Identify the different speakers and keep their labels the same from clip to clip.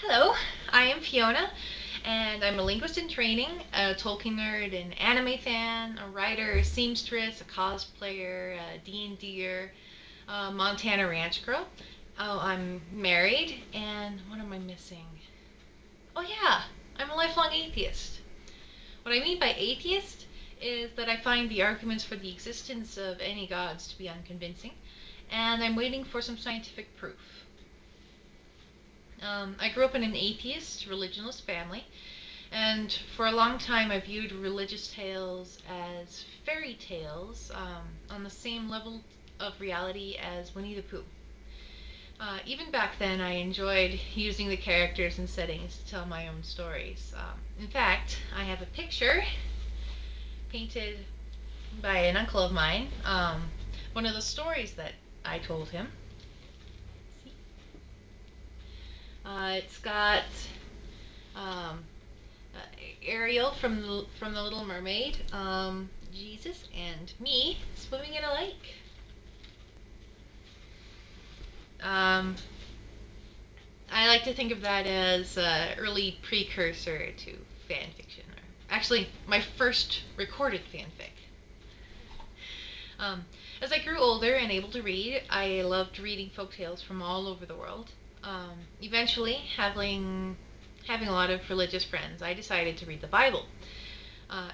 Speaker 1: Hello, I am Fiona, and I'm a linguist in training, a Tolkien nerd, an anime fan, a writer, a seamstress, a cosplayer, a D&D'er, a Montana ranch girl. Oh, I'm married, and what am I missing? Oh yeah, I'm a lifelong atheist. What I mean by atheist is that I find the arguments for the existence of any gods to be unconvincing, and I'm waiting for some scientific proof. I grew up in an atheist, religionless family, and for a long time I viewed religious tales as fairy tales on the same level of reality as Winnie the Pooh. Even back then, I enjoyed using the characters and settings to tell my own stories. In fact, I have a picture painted by an uncle of mine, one of the stories that I told him. See? It's got um, Ariel from the Little Mermaid, Jesus, and me swimming in a lake. Um, I like to think of that as an early precursor to fan fiction, or actually my first recorded fanfic. Um, as I grew older and able to read, I loved reading folk tales from all over the world. Eventually, having a lot of religious friends, I decided to read the Bible.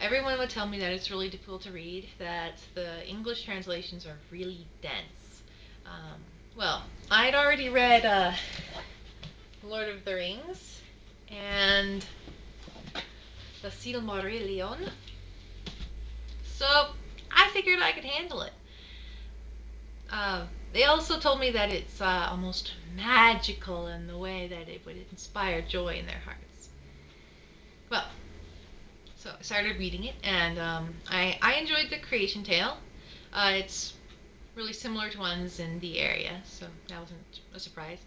Speaker 1: Everyone would tell me that it's really difficult to read, that the English translations are really dense. Um, well, I'd already read Lord of the Rings and the Silmarillion, so I figured I could handle it. Uh, they also told me that it's almost magical in the way that it would inspire joy in their hearts. Well, so I started reading it, and I enjoyed the creation tale. It's really similar to ones in the area, so that wasn't a surprise.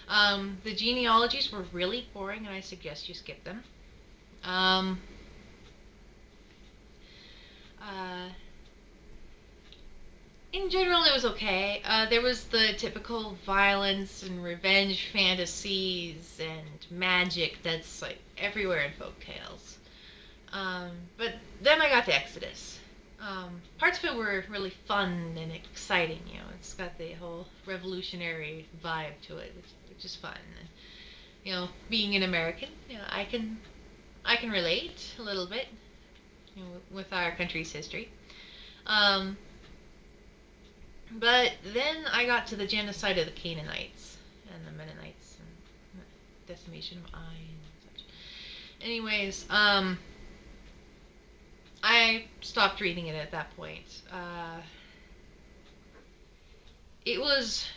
Speaker 1: The genealogies were really boring, and I suggest you skip them. Um, uh, in general, it was okay. There was the typical violence and revenge fantasies and magic that's like everywhere in folk tales. But then I got to Exodus. Parts of it were really fun and exciting. It's got the whole revolutionary vibe to it, which is fun. And being an American, I can relate a little bit, with our country's history. Um, but then I got to the genocide of the Canaanites and the Mennonites and the decimation of Ai and such. Anyways, I stopped reading it at that point. It was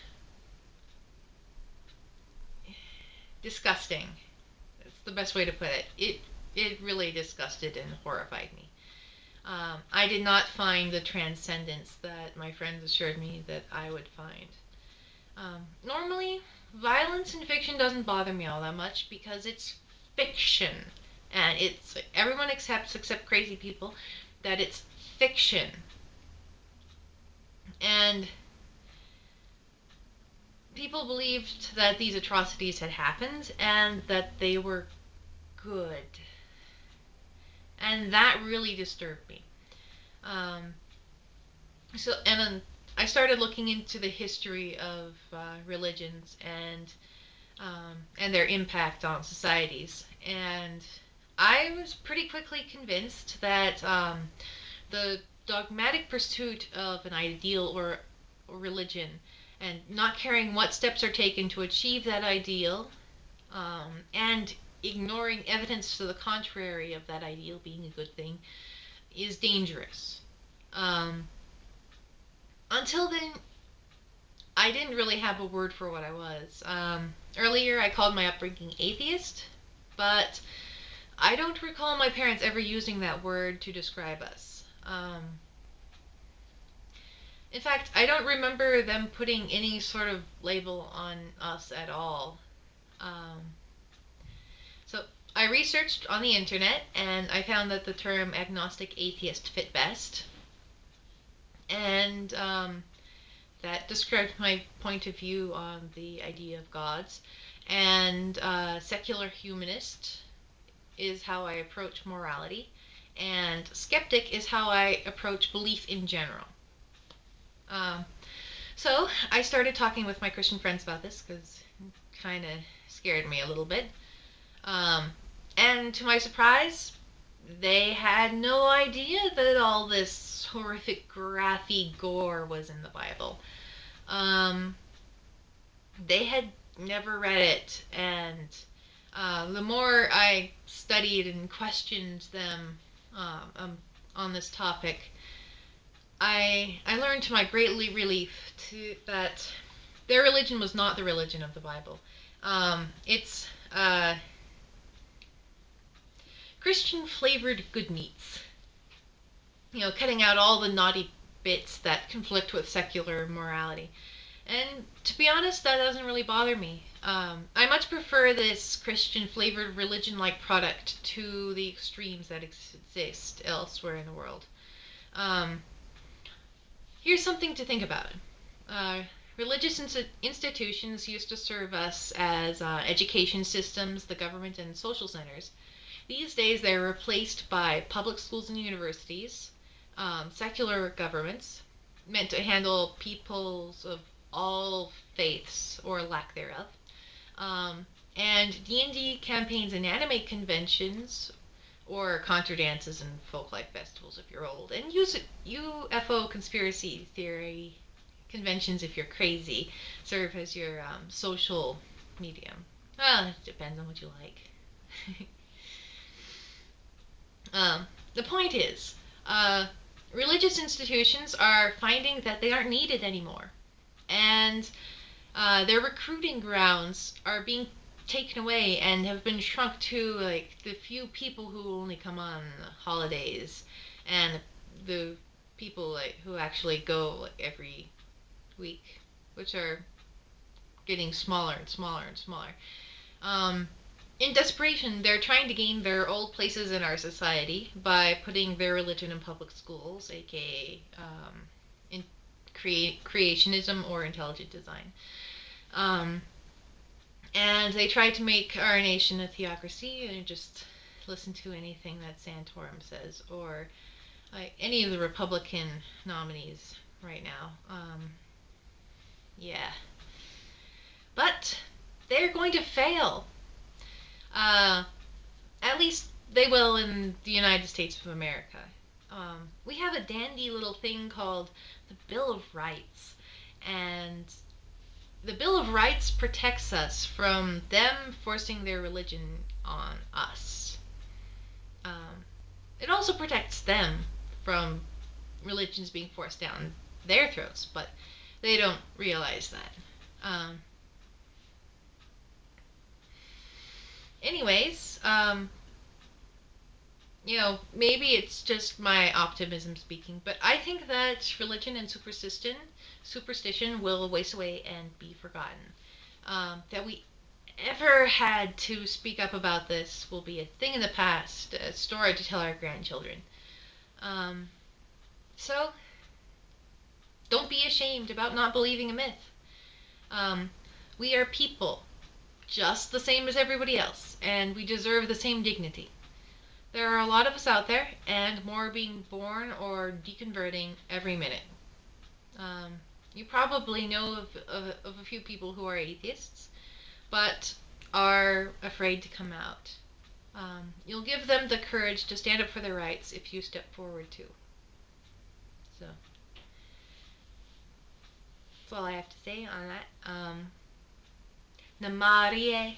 Speaker 1: disgusting. That's the best way to put it. It really disgusted and horrified me. I did not find the transcendence that my friends assured me that I would find. Normally, violence in fiction doesn't bother me all that much because it's fiction, and it's everyone accepts except crazy people that it's fiction, and people believed that these atrocities had happened and that they were good, and that really disturbed me. Um, and then I started looking into the history of religions and their impact on societies. And I was pretty quickly convinced that the dogmatic pursuit of an ideal or religion and not caring what steps are taken to achieve that ideal, and ignoring evidence to the contrary of that ideal being a good thing is dangerous. Um, until then, I didn't really have a word for what I was. Earlier, I called my upbringing atheist, but I don't recall my parents ever using that word to describe us. In fact, I don't remember them putting any sort of label on us at all. Um, so I researched on the internet and I found that the term agnostic atheist fit best. And that described my point of view on the idea of gods. And secular humanist is how I approach morality. And skeptic is how I approach belief in general. Um, so I started talking with my Christian friends about this because it kind of scared me a little bit. Um, and to my surprise, they had no idea that all this horrific, graphy gore was in the Bible. Um, they had never read it, and the more I studied and questioned them on this topic, I learned to my great relief that their religion was not the religion of the Bible. It's Christian flavored good meats. Cutting out all the naughty bits that conflict with secular morality. And to be honest, that doesn't really bother me. I much prefer this Christian flavored religion like product to the extremes that exist elsewhere in the world. Um, Here's something to think about. Uh, Religious institutions used to serve us as education systems, the government, and social centers. These days, they're replaced by public schools and universities, secular governments, meant to handle peoples of all faiths or lack thereof, um, and D&D campaigns and anime conventions, or contra dances and folk-like festivals if you're old, and use UFO conspiracy theory conventions if you're crazy, serve as your social medium. Well, it depends on what you like. The point is, uh, religious institutions are finding that they aren't needed anymore, and their recruiting grounds are being taken away and have been shrunk to like the few people who only come on holidays, and the people like who actually go like every week, which are getting smaller and smaller and smaller. Um, in desperation, they're trying to gain their old places in our society by putting their religion in public schools, aka in creationism or intelligent design. Um, and they tried to make our nation a theocracy and just listen to anything that Santorum says or like any of the Republican nominees right now. Yeah, but they're going to fail. Uh, at least they will in the United States of America. We have a dandy little thing called the Bill of Rights, and the Bill of Rights protects us from them forcing their religion on us. Um, it also protects them from religions being forced down their throats, but they don't realize that. Um, anyways, maybe it's just my optimism speaking, but I think that religion and superstition will waste away and be forgotten. That we ever had to speak up about this will be a thing in the past, a story to tell our grandchildren. Um, so don't be ashamed about not believing a myth. Um, we are people, just the same as everybody else, and we deserve the same dignity. There are a lot of us out there, and more being born or deconverting every minute. Um, you probably know of a few people who are atheists, but are afraid to come out. You'll give them the courage to stand up for their rights if you step forward too. So that's all I have to say on that. Namarie.